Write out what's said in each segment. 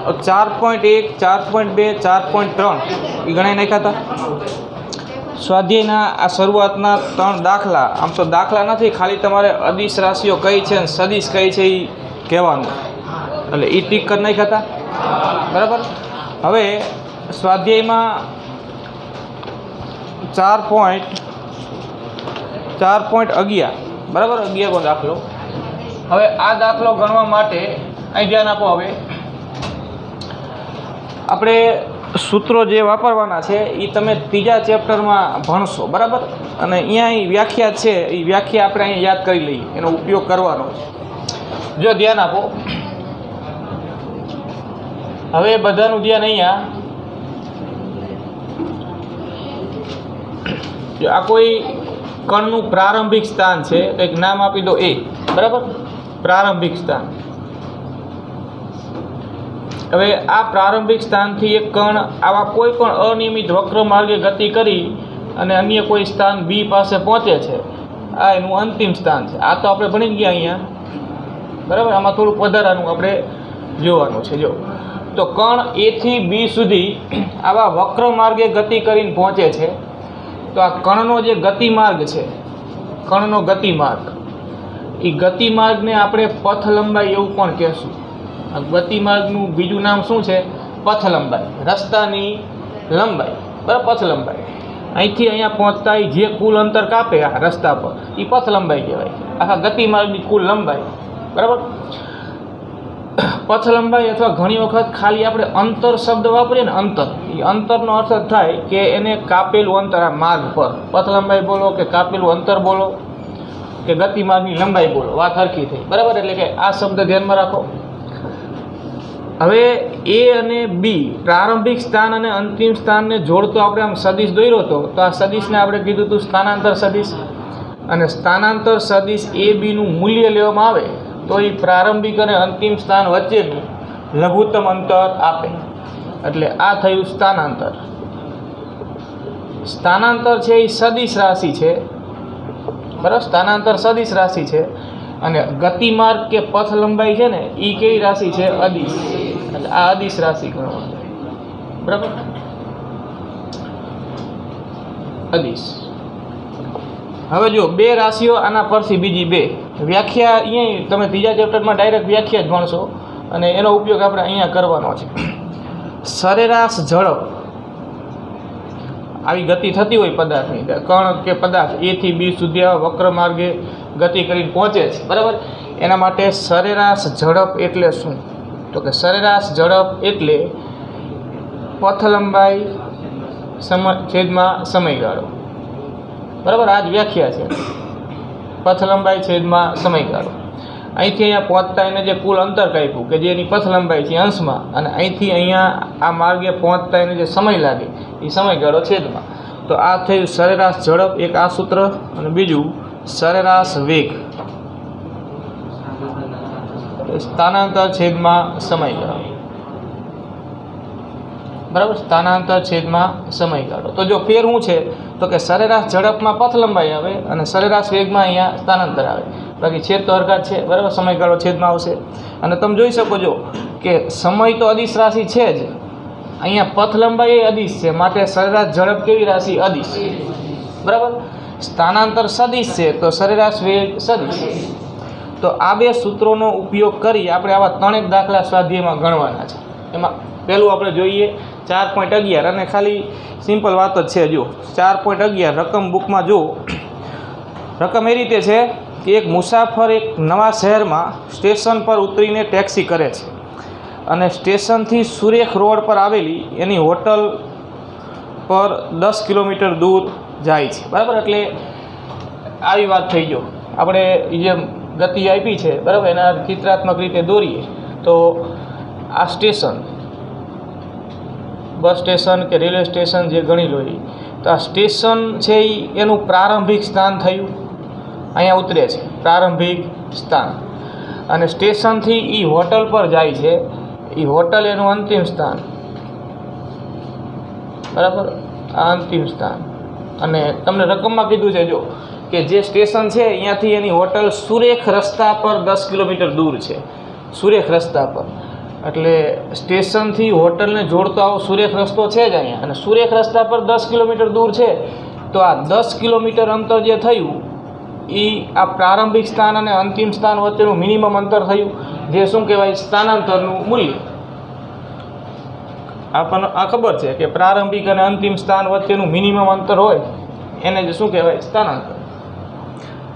4.1, 4.2, 4.3 એ ગણાઈ નાખ્યા હતા। સ્વાધ્યાયના આ શરૂઆતના 3 દાખલા, આમ તો દાખલા નથી, ખાલી તમારે અદિશ રાશિઓ કઈ છે અને સદિશ કઈ છે એ કહેવાનું, એટલે એ ટીક કરી નાખ્યા હતા, બરાબર। હવે સ્વાધ્યાયમાં 4.11 બરાબર, 11નો દાખલો। હવે આ દાખલો ગણવા માટે અહીં ધ્યાન આપો। હવે આપણે સૂત્રો જે વાપરવાના છે એ તમે ત્રીજા ચેપ્ટરમાં ભણશો, બરાબર। અને અહીંયા વ્યાખ્યા છે એ વ્યાખ્યા આપણે અહીંયા યાદ કરી લઈએ, એનો ઉપયોગ કરવાનો છે। જો ધ્યાન આપો, હવે બધાનું ધ્યાન અહીંયા, આ કોઈ કણનું પ્રારંભિક સ્થાન છે, કંઈક નામ આપી દો A, બરાબર, પ્રારંભિક સ્થાન। હવે આ પ્રારંભિક સ્થાનથી એક કણ આવા કોઈ પણ અનિયમિત વક્ર માર્ગે ગતિ કરી અને અન્ય કોઈ સ્થાન B પાસે પહોંચે છે, આ એનું અંતિમ સ્થાન છે। આ તો આપણે ભણી ગયા અહીંયા, બરાબર। આમાં થોડુંક વધારાનું આપણે જોવાનું છે। જો તો કણ A થી B સુધી આવા વક્ર માર્ગે ગતિ કરીને પહોંચે છે, તો આ કણનો જે ગતિમાર્ગ છે, કણનો ગતિમાર્ગ, એ ગતિમાર્ગને આપણે પથ લંબાઈ એવું પણ કહેશું। આ ગતિમાર્ગનું બીજું નામ શું છે? પથ લંબાઈ, રસ્તાની લંબાઈ, બરાબર, પથ લંબાઈ। અહીંથી અહીંયા પહોંચતા જે કુલ અંતર કાપે આ રસ્તા પર એ પથ લંબાઈ કહેવાય, આખા ગતિમાર્ગની કુલ લંબાઈ, બરાબર। પથ લંબાઈ અથવા ઘણી વખત ખાલી આપણે અંતર શબ્દ વાપરીએ ને, અંતર, એ અંતરનો અર્થ થાય કે એને કાપેલું અંતર, આ માર્ગ પર પથ લંબાઈ બોલો કે કાપેલું અંતર બોલો કે ગતિમાર્ગની લંબાઈ બોલો, વાત હરખી થઈ, બરાબર। એટલે કે આ શબ્દ ધ્યાનમાં રાખો। હવે A અને B પ્રારંભિક સ્થાન અને અંતિમ સ્થાનને જોડતો આપણે આમ સદિશ દોર્યો હતો, તો આ સદિશને આપણે કીધું હતું સ્થાનાંતર સદિશ। અને સ્થાનાંતર સદિશ AB નું મૂલ્ય લેવામાં આવે તો એ પ્રારંભિક અને અંતિમ સ્થાન વચ્ચેનું લઘુત્તમ અંતર આપે, એટલે આ થયું સ્થાનાંતર। સ્થાનાંતર છે એ સદિશ રાશિ છે, બરાબર, સ્થાનાંતર સદિશ રાશિ છે। અને ગતિમાર્ગ કે પથ લંબાઈ છે ને એ કેવી રાશિ છે? અદિશ, એટલે આ અદિશ રાશિ ગણવાની, બરાબર, અદિશ। હવે જો બે રાશિઓ, આના પરથી બીજી બે વ્યાખ્યા અહીંયા તમે ત્રીજા ચેપ્ટરમાં ડાયરેક્ટ વ્યાખ્યા જ ભણશો અને એનો ઉપયોગ આપણે અહીંયા કરવાનો છે। સરેરાશ ઝડપ, આવી ગતિ થતી હોય પદાર્થની, કણ કે પદાર્થ A થી B સુધી આવા વક્ર માર્ગે ગતિ કરીને પહોંચે છે, બરાબર। એના માટે સરેરાશ ઝડપ એટલે શું? તો કે સરેરાશ ઝડપ એટલે પથ લંબાઈ છેદમાં સમયગાળો, બરાબર, આ જ વ્યાખ્યા છે, પથ લંબાઈ છેદમાં સમયગાળો। અહીંથી અહીંયા પહોંચતા એને જે કુલ અંતર કાપ્યું કે જે એની પથ લંબાઈ છે અંશમાં, અને અહીંથી અહીંયા આ માર્ગે પહોંચતા એને જે સમય લાગે એ સમયગાળો છેદમાં, તો આ થયું સરેરાશ ઝડપ, એક આ સૂત્ર, અને બીજું સરેરાશ વેગ, સ્થાનાંતર છેદમાં સમયગાળો, બરાબર, સ્થાનાંતર છેદમાં સમયગાળો। તો જો ફેર શું છે તો કે સરેરાશ ઝડપમાં પથ લંબાઈ આવે અને સરેરાશ વેગમાં અહીંયા સ્થાનાંતર આવે, બાકી છેદ તો હરકત છે, બરાબર, સમયગાળો છેદમાં આવશે। અને તમે જોઈ શકો છો કે સમય તો અદિશ રાશિ છે જ, અહીંયા પથ લંબાઈ એ અદિશ છે, માટે સરેરાશ ઝડપ કેવી રાશિ? અદિશ, બરાબર। સ્થાનાંતર સદિશ છે તો સરેરાશ વેગ સદિશ। તો આ બે સૂત્રોનો ઉપયોગ કરી આપણે આવા 3 દાખલા સ્વાધ્યાયમાં ગણવાના છે। એમાં પહેલું આપણે જોઈએ 4.11, અને ખાલી સિમ્પલ વાત જ છે। જો 4.11 રકમ બુકમાં જો રકમ એ રીતે છે કે એક મુસાફર એક નવા શહેરમાં સ્ટેશન પર ઉતરીને ટેક્સી કરે છે અને સ્ટેશનથી સુરેખ રોડ પર આવેલી એની હોટલ પર 10 કિલોમીટર દૂર જાય છે, બરાબર। એટલે આવી વાત થઈ ગયો, આપણે જે ગતિ આપી છે, બરાબર, એના ચિત્રાત્મક રીતે દોરીએ તો આ સ્ટેશન, બસ સ્ટેશન કે રેલવે સ્ટેશન જે ગણી લો, તો આ સ્ટેશન છે એનું પ્રારંભિક સ્થાન થયું, અહીંયા ઉતરે છે પ્રારંભિક સ્થાન, અને સ્ટેશનથી એ હોટલ પર જાય છે, એ હોટલ એનું અંતિમ સ્થાન, બરાબર, આ અંતિમ સ્થાન। અને તમને રકમમાં કીધું છે જો કે જે સ્ટેશન છે અહીંયાથી એની હોટલ સુરેખ રસ્તા પર 10 કિલોમીટર દૂર છે, સુરેખ રસ્તા પર, એટલે સ્ટેશનથી હોટલને જોડતો આવો સુરેખ રસ્તો છે જ અહીંયા, અને સુરેખ રસ્તા પર 10 કિલોમીટર દૂર છે. તો આ 10 કિલોમીટર અંતર જે થયું એ આ પ્રારંભિક સ્થાન અને અંતિમ સ્થાન વચ્ચેનું મિનિમમ અંતર થયું, જે શું કહેવાય? સ્થાનાંતરનું મૂલ્ય. આપણને આ ખબર છે કે પ્રારંભિક અને અંતિમ સ્થાન વચ્ચેનું મિનિમમ અંતર હોય એને જે શું કહેવાય? સ્થાનાંતર.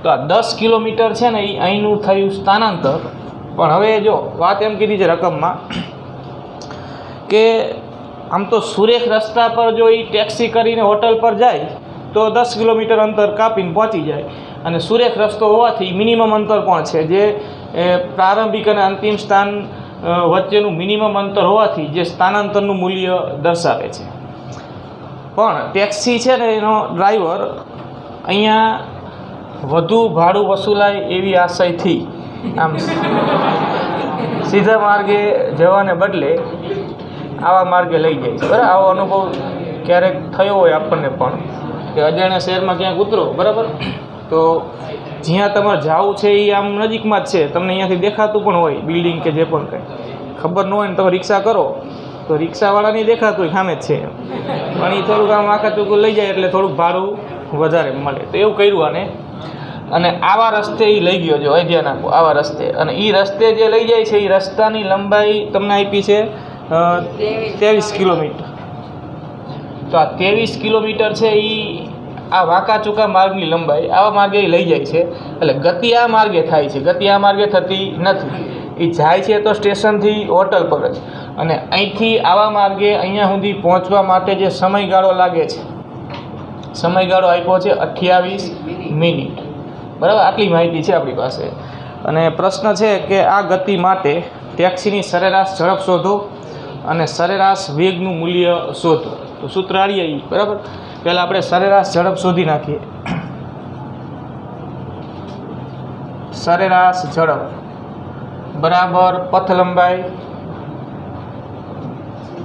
તો આ 10 કિલોમીટર છે ને એ અહીંનું થયું સ્થાનાંતર. પણ હવે જો વાત એમ કીધી છે રકમમાં કે આમ તો સુરેખ રસ્તા પર જો એ ટેક્સી કરીને હોટલ પર જાય તો 10 કિલોમીટર અંતર કાપીને પહોંચી જાય, અને સુરેખ રસ્તો હોવાથી મિનિમમ અંતર પણ છે, જે પ્રારંભિક અને અંતિમ સ્થાન વચ્ચેનું મિનિમમ અંતર હોવાથી જે સ્થાનાંતરનું મૂલ્ય દર્શાવે છે. પણ ટેક્સી છે ને એનો ડ્રાઈવર અહીંયા વધુ ભાડું વસૂલાય એવી આશયથી આમ સીધા માર્ગે જવાને બદલે આવા માર્ગે લઈ જાય છે. બરાબર, આવો અનુભવ ક્યારેક થયો હોય આપણને પણ કે અજાણ્યા શહેરમાં ક્યાંક ઉતરો, બરાબર, તો જ્યાં તમારે જવું છે એ આમ નજીકમાં જ છે, તમને અહીંયાથી દેખાતું પણ હોય બિલ્ડિંગ કે જે પણ કંઈ. ખબર ન હોય ને તમે રિક્ષા કરો તો રિક્ષાવાળાને દેખાતું હોય સામે જ છે, પણ એ થોડુંક આમ આખા ચૂકું લઈ જાય એટલે થોડુંક ભાડું વધારે મળે. તો એવું કર્યું અને આવા રસ્તે એ લઈ ગયો, જો ધ્યાન આપો, આવા રસ્તે. અને એ રસ્તે જે લઈ જાય છે એ રસ્તાની લંબાઈ તમને આપી છે 23 કિલોમીટર. તો આ 23 કિલોમીટર છે એ આ વાંકા ચૂકા માર્ગની લંબાઈ. આવા માર્ગે એ લઈ જાય છે, એટલે ગતિ આ માર્ગે થાય છે, ગતિ આ માર્ગે થતી નથી. એ જાય છે તો સ્ટેશનથી હોટલ પર જ, અને અહીંથી આવા માર્ગે અહીંયા સુધી પહોંચવા માટે જે સમયગાળો લાગે છે, સમયગાળો આપ્યો છે 28 મિનિટ. બરાબર, આટલી માહિતી છે આપણી પાસે. અને પ્રશ્ન છે કે આ ગતિ માટે ટેક્સીની સરેરાશ ઝડપ શોધો અને સરેરાશ વેગનું મૂલ્ય શોધો. તો સૂત્ર આવીએ. બરાબર, પહેલાં આપણે સરેરાશ ઝડપ શોધી નાખીએ. સરેરાશ ઝડપ બરાબર પથ લંબાઈ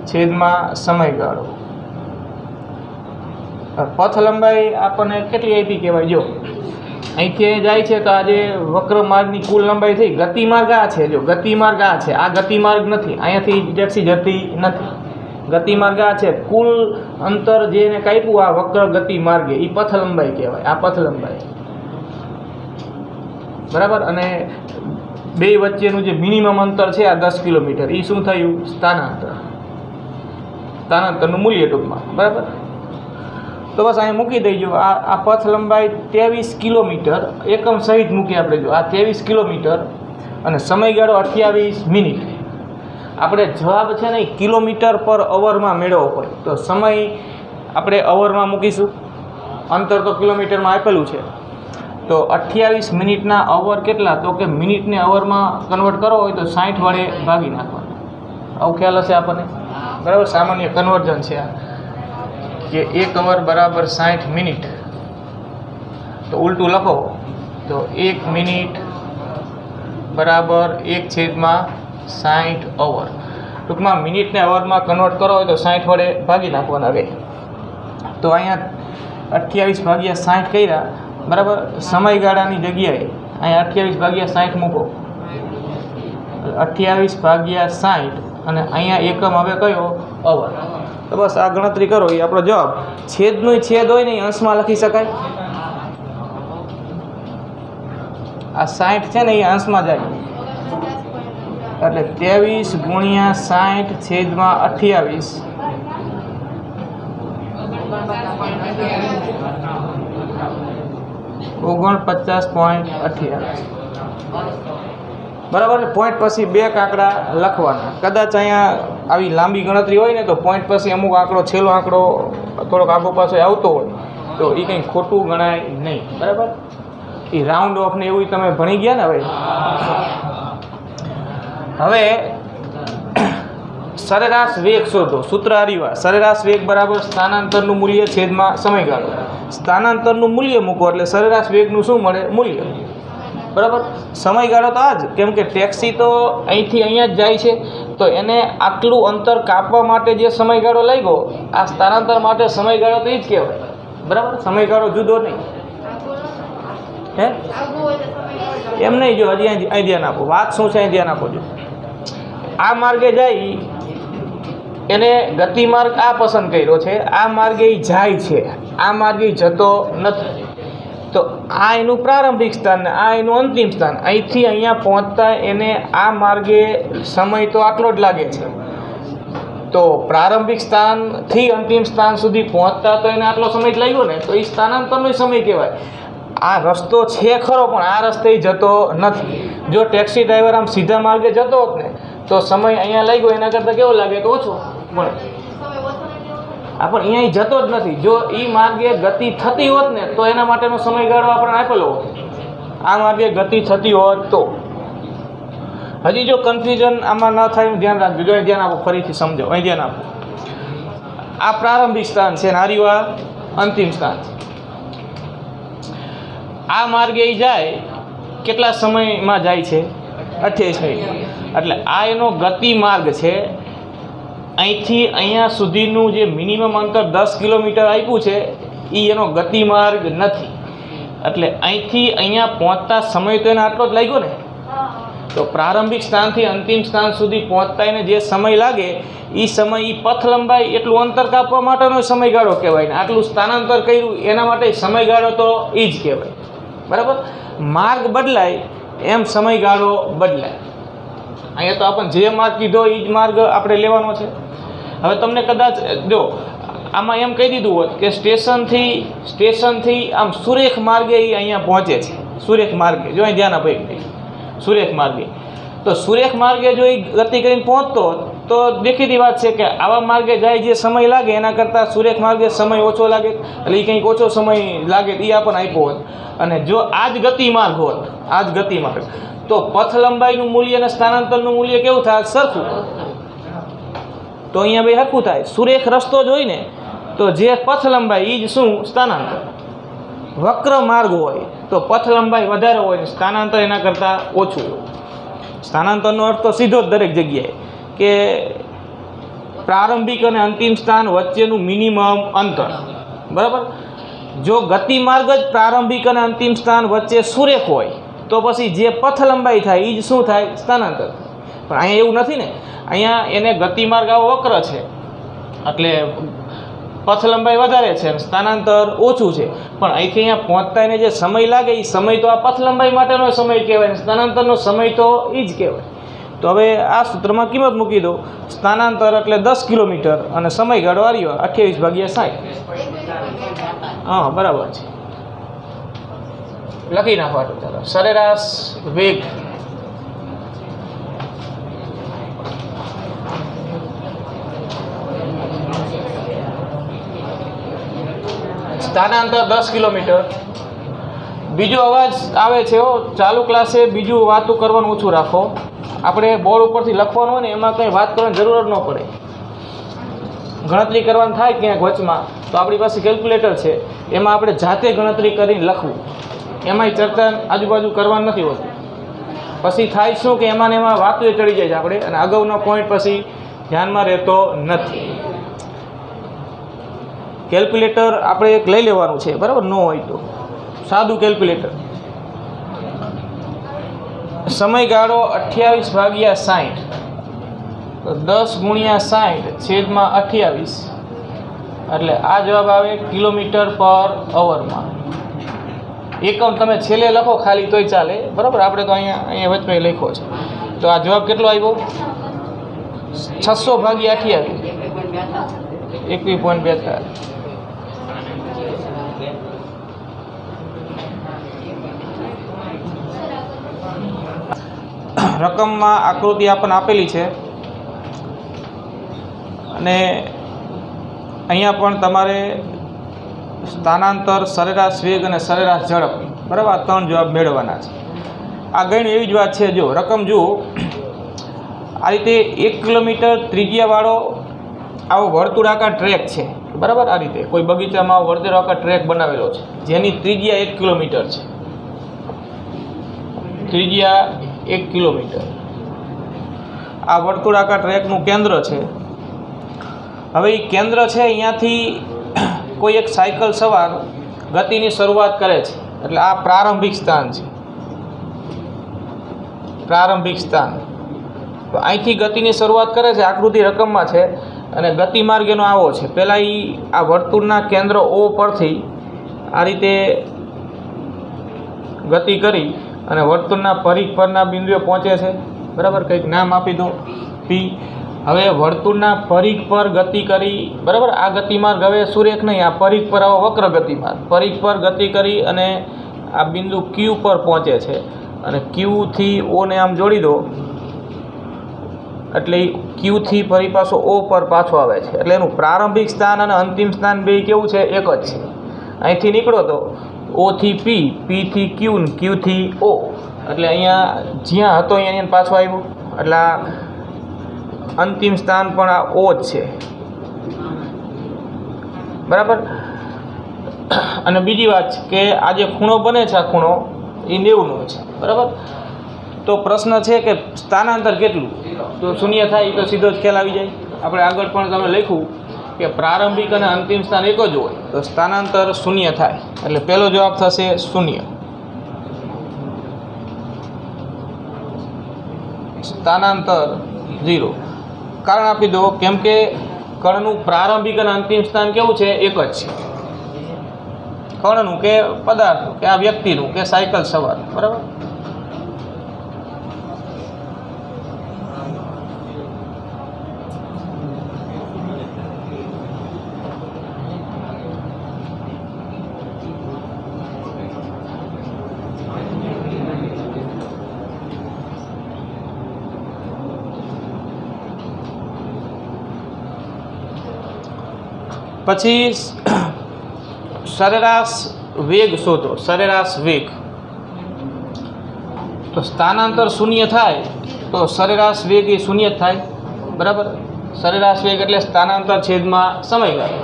છેદમાં સમયગાળો. પથ લંબાઈ આપણને કેટલી આપી કહેવાય? જો અહીંથી જાય છે તો આજે વક્ર માર્ગની કુલ લંબાઈ થઈ. ગતિમાર્ગ આ છે, જો ગતિમાર્ગ આ છે, આ ગતિમાર્ગ નથી, અહીંયાથી ટેક્સી જતી નથી. ગતિમાર્ગ આ છે, કુલ અંતર જેને કાપ્યું આ વક્ર ગતિમાર્ગે એ પથ લંબાઈ કહેવાય. આ પથ લંબાઈ, બરાબર. અને બે વચ્ચેનું જે મિનિમમ અંતર છે આ 10 કિલોમીટર, એ શું થયું? સ્થાનાંતર. સ્થાનાંતરનું મૂલ્ય ટૂંકમાં, બરાબર. તો બસ અહીંયા મૂકી દઈજો. આ પથ લંબાઈ 23 કિલોમીટર એકમ સહિત મૂકી આપણે. જો આ 23 કિલોમીટર અને સમયગાળો 28 મિનિટ. આપણે જવાબ છે ને કિલોમીટર પર અવરમાં મેળવવો પડે, તો સમય આપણે અવરમાં મૂકીશું. અંતર તો કિલોમીટરમાં આપેલું છે, તો 28 મિનિટના અવર કેટલા? તો કે મિનિટને અવરમાં કન્વર્ટ કરવો હોય તો 60 વડે ભાગી નાખવાનું. આવું ખ્યાલ હશે આપણને, બરાબર. સામાન્ય કન્વર્ઝન છે આ, કે 1 અવર બરાબર 60 મિનિટ. તો ઉલટું લખો તો 1 મિનિટ બરાબર 1/60 અવર. ટૂંકમાં મિનિટને અવરમાં કન્વર્ટ કરો હોય તો 60 વડે ભાગી નાખવાના રહે. તો અહીંયા 28 ભાગ્યા 60 કર્યા, બરાબર. સમયગાળાની જગ્યાએ અહીંયા 28 ભાગ્યા 60 મૂકો, 28 ભાગ્યા 60, અને અહીંયા એકમ હવે કયો? અવર. તો બસ આ ગણતરી કરો એ આપણો જવાબ. છેદનો છેદ હોય ને અંશમાં લખી શકાય. આ 60 છે ને એ અંશમાં જાય, એટલે 23 ગુણ્યા 60 છેદમાં 28 49.28. બરાબર. પોઈન્ટ પછી 2 આંકડા લખવાના. કદાચ અહીંયા આવી લાંબી ગણતરી હોય ને તો પોઈન્ટ પછી અમુક આંકડો, છેલ્લો આંકડો થોડોક આગો પાછો આવતો હોય તો એ કંઈ ખોટું ગણાય નહીં, બરાબર. એ રાઉન્ડ ઓફ ને એવું તમે ભણી ગયા ને. હવે સરેરાશ વેગ શોધો. સૂત્ર આર્યું. સરેરાશ વેગ બરાબર સ્થાનાંતરનું મૂલ્ય છેદમાં સમયગાળો. સ્થાનાંતરનું મૂલ્ય મૂકો એટલે સરેરાશ વેગનું શું મળે? મૂલ્ય, બરાબર. સમયગાળો તો આ જ, કેમ કે ટેક્સી તો અહીંથી અહીંયા જ જાય છે, તો એને આટલું અંતર કાપવા માટે જે સમયગાળો લાગ્યો, આ સ્થાનાંતર માટે સમયગાળો તો એ જ કહેવાય, બરાબર. સમયગાળો જુદો નહીં. હે એમ નહીં, જો હજી અહીં ધ્યાન આપો. વાત શું છે અહીં ધ્યાન આપો. જો આ માર્ગે જાય એને ગતિમાર્ગ આ પસંદ કર્યો છે, આ માર્ગે એ જાય છે, આ માર્ગે જતો નથી. તો આ એનું પ્રારંભિક સ્થાન ને આ એનું અંતિમ સ્થાન. અહીંથી અહીંયા પહોંચતા એને આ માર્ગે સમય તો આટલો જ લાગે છે. તો પ્રારંભિક સ્થાનથી અંતિમ સ્થાન સુધી પહોંચતા તો એને આટલો સમય જ લાગ્યો ને, તો એ સ્થાનાંતરનો સમય કહેવાય. આ રસ્તો છે ખરો પણ આ રસ્તે જતો નથી. જો ટેક્સી ડ્રાઈવર આમ સીધા માર્ગે જતો હોત ને તો સમય અહીંયા લાગ્યો એના કરતાં કેવો લાગે તો ઓછો મળે. પણ અહીંયા જતો જ નથી. જો એ માર્ગે ગતિ થતી હોત ને તો એના માટેનો સમયગાળો આપણને આપેલો હોત. આ માર્ગે ગતિ થતી હોત તો. હજી જો કન્ફ્યુઝન આમાં ન થાય એનું ધ્યાન રાખજો. જો અહીં ધ્યાન આપો, ફરીથી સમજો, અહીં ધ્યાન આપો. આ પ્રારંભિક સ્થાન છે અને આ અંતિમ સ્થાન છે. આ માર્ગે એ જાય કેટલા સમયમાં જાય છે? 28 મિનિટ. એટલે આ એનો ગતિ માર્ગ છે. અહીંથી અહીંયા સુધીનું જે મિનિમમ અંતર 10 કિલોમીટર આપ્યું છે એ એનો ગતિ માર્ગ નથી. એટલે અહીંથી અહીંયા પહોંચતા સમય તો એને આટલો જ લાગ્યો ને. તો પ્રારંભિક સ્થાનથી અંતિમ સ્થાન સુધી પહોંચતા એને જે સમય લાગે એ સમય, એ પથ લંબાઈ, એટલું અંતર કાપવા માટેનો સમયગાળો કહેવાય ને આટલું સ્થાનાંતર કર્યું એના માટે સમયગાળો તો એ જ કહેવાય. બરાબર? માર્ગ બદલાય એમ સમયગાળો બદલાય. અહીંયા તો આપણને જે માર્ગ કીધો એ જ માર્ગ આપણે લેવાનો છે. હવે તમને કદાચ જો આમાં એમ કહી દીધું હોત કે સ્ટેશનથી આમ સુરેખ માર્ગે એ અહીંયા પહોંચે છે. સુરેખ માર્ગે, જો અહીં ધ્યાન આપે, સુરેખ માર્ગે. તો સુરેખ માર્ગે જો એ ગતિ કરીને પહોંચતો તો દેખીતી વાત છે કે આવા માર્ગે જાય જે સમય લાગે એના કરતાં સુરેખ માર્ગે સમય ઓછો લાગે. એટલે એ કંઈક ઓછો સમય લાગે એ આપણને આપ્યો હોત. અને જો આ જ ગતિમાર્ગ હોત, આ જ ગતિમાર્ગ, તો પથ લંબાઈનું મૂલ્ય અને સ્થાનાંતરનું મૂલ્ય કેવું થાય? સરખું. તો અહીંયા ભાઈ હરખું થાય. સુરેખ રસ્તો જ હોય ને તો જે પથ લંબાઈ એ જ શું? સ્થાનાંતર. વક્ર માર્ગ હોય તો પથ લંબાઈ વધારે હોય ને સ્થાનાંતર એના કરતાં ઓછું હોય. સ્થાનાંતરનો અર્થ તો સીધો જ દરેક જગ્યાએ કે પ્રારંભિક અને અંતિમ સ્થાન વચ્ચેનું મિનિમમ અંતર. બરાબર? જો ગતિમાર્ગ જ પ્રારંભિક અને અંતિમ સ્થાન વચ્ચે સુરેખ હોય તો પછી જે પથ લંબાઈ થાય એ જ શું થાય? સ્થાનાંતર. પણ અહીંયા એવું નથી ને. અહીંયા એને ગતિમાર્ગ આવો વક્ર છે એટલે પથ લંબાઈ વધારે છે અને સ્થાનાંતર ઓછું છે. પણ અહીંથી અહીંયા પહોંચતા એને જે સમય લાગે એ સમય તો આ પથ લંબાઈ માટેનો સમય કહેવાય, સ્થાનાંતરનો સમય તો એ જ કહેવાય. તો હવે આ સૂત્રમાં કિંમત મૂકી દો. સ્થાનાંતર એટલે 10 કિલોમીટર અને સમયગાળો આવ્યો 28/60. હા, બરાબર છે. લખી નાખવાનું. ચાલો, સરેરાશ વેગ સ્થાનાંતર 10 કિલોમીટર. બીજો અવાજ આવે છે ચાલુ ક્લાસે, બીજું વાતું કરવાનું ઓછું રાખો. આપણે બોર્ડ ઉપરથી લખવાનું હોય ને એમાં કંઈ વાત કરવાની જરૂર ન પડે. ગણતરી કરવાની થાય ક્યાંક વચમાં તો આપણી પાસે કેલ્ક્યુલેટર છે, એમાં આપણે જાતે ગણતરી કરીને લખવું. એમાંય ચર્ચા આજુબાજુ કરવાની નથી હોતી. પછી થાય શું કે એમાં ને એમાં વાતો ચડી જાય છે આપણે, અને અગાઉનો પોઈન્ટ પછી ધ્યાનમાં રહેતો નથી. કેલ્ક્યુલેટર આપણે એક લઈ લેવાનું છે, બરાબર? ન હોય તો સાદું કેલ્ક્યુલેટર. સમયગાળો 28/60. તો 10×60/28 એટલે આ જવાબ આવે કિલોમીટર પર અવરમાં. એકમ તમે છેલ્લે લખો ખાલી તોય ચાલે, બરાબર? આપણે તો અહીંયા વચમાં લખ્યો છે. તો આ જવાબ કેટલો આવ્યો? 600/28, 21.42. રકમમાં આકૃતિ આપણને આપેલી છે અને અહીંયા પણ તમારે સ્થાનાંતર, સરેરાશ વેગ અને સરેરાશ ઝડપ, બરાબર, આ 3 જવાબ મેળવવાના છે. આ ગણ્યું એવી જ વાત છે. જો રકમ જુઓ, આ રીતે 1 કિલોમીટર ત્રિજ્યાવાળો આવો વર્તુળાકાર ટ્રેક છે, બરાબર? આ રીતે કોઈ બગીચામાં આવો વર્તુળાકાર ટ્રેક બનાવેલો છે જેની ત્રિજ્યા 1 કિલોમીટર છે. ત્રિજ્યા 1 કિલોમીટર. આ વર્તુળાકાર ટ્રેકનું કેન્દ્ર છે. હવે એ કેન્દ્ર છે, અહીંયાથી કોઈ એક સાયકલ સવાર ગતિની શરૂઆત કરે છે. એટલે આ પ્રારંભિક સ્થાન છે. પ્રારંભિક સ્થાન તો અહીંથી ગતિની શરૂઆત કરે છે, આકૃતિ રકમમાં છે અને ગતિમાર્ગ એનો આવો છે. પહેલાં આ વર્તુળના કેન્દ્ર O પરથી આ રીતે ગતિ કરી અને વર્તુળના પરિઘ પરના બિંદુએ પહોંચે છે, બરાબર. કંઈક નામ આપી દો P. હવે વર્તુળના પરિઘ પર ગતિ કરી, બરાબર. આ ગતિમાર્ગ હવે સુરેખ નહીં, આ પરિઘ પર આવો વક્ર ગતિમાર્ગ, પરિઘ પર ગતિ કરી અને આ બિંદુ Q પર પહોંચે છે અને Q થી O ને આમ જોડી દો એટલે Q થી ફરી પાછો O પર પાછો આવે છે. એટલે એનું પ્રારંભિક સ્થાન અને અંતિમ સ્થાન બે કેવું છે? એક જ છે. અહીંથી નીકળો તો O થી P, P થી Q, Q થી O, એટલે અહીંયા જ્યાં હતો અહીંયા પાછો આવ્યો, એટલે આ અંતિમ સ્થાન પણ આ O જ છે, બરાબર. અને બીજી વાત કે આ જે ખૂણો બને છે, આ ખૂણો એ 90નો છે, બરાબર. તો પ્રશ્ન છે કે સ્થાનાંતર કેટલું? તો શૂન્ય થાય એ તો સીધો જ ખ્યાલ આવી જાય. આપણે આગળ પણ તમે લખ્યું કે પ્રારંભિક અને અંતિમ સ્થાન એક જ હોય તો સ્થાનાંતર શૂન્ય થાય, એટલે પહેલો જવાબ થશે શૂન્ય. સ્થાનાંતર 0. કારણ આપી દો, કેમ કે કણનું પ્રારંભિક અને અંતિમ સ્થાન કેવું છે? એક જ છે. કણનું કે પદાર્થનું કે આ વ્યક્તિનું કે સાયકલ સવાર, બરાબર. પછી સરેરાશ વેગ શોધો. સરેરાશ વેગ, તો સ્થાનાંતર શૂન્ય થાય તો સરેરાશ વેગ એ શૂન્ય જ થાય, બરાબર. સરેરાશ વેગ એટલે સ્થાનાંતર છેદમાં સમયગાળો.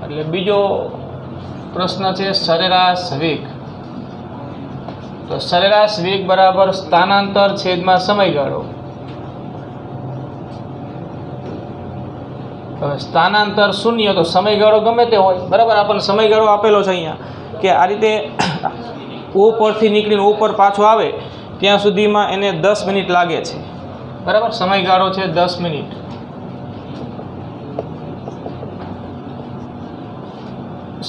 એટલે બીજો પ્રશ્ન છે સરેરાશ વેગ. તો સરેરાશ વેગ બરાબર સ્થાનાંતર છેદમાં સમયગાળો. સ્થાનાંતર શૂન્ય તો સમયગાળો ગમે તે હોય, બરાબર. આપણને સમયગાળો આપેલો છે અહીંયા કે આ રીતે O પરથી નીકળીને O પર પાછો આવે ત્યાં સુધીમાં એને 10 મિનિટ લાગે છે, બરાબર. સમયગાળો છે 10 મિનિટ.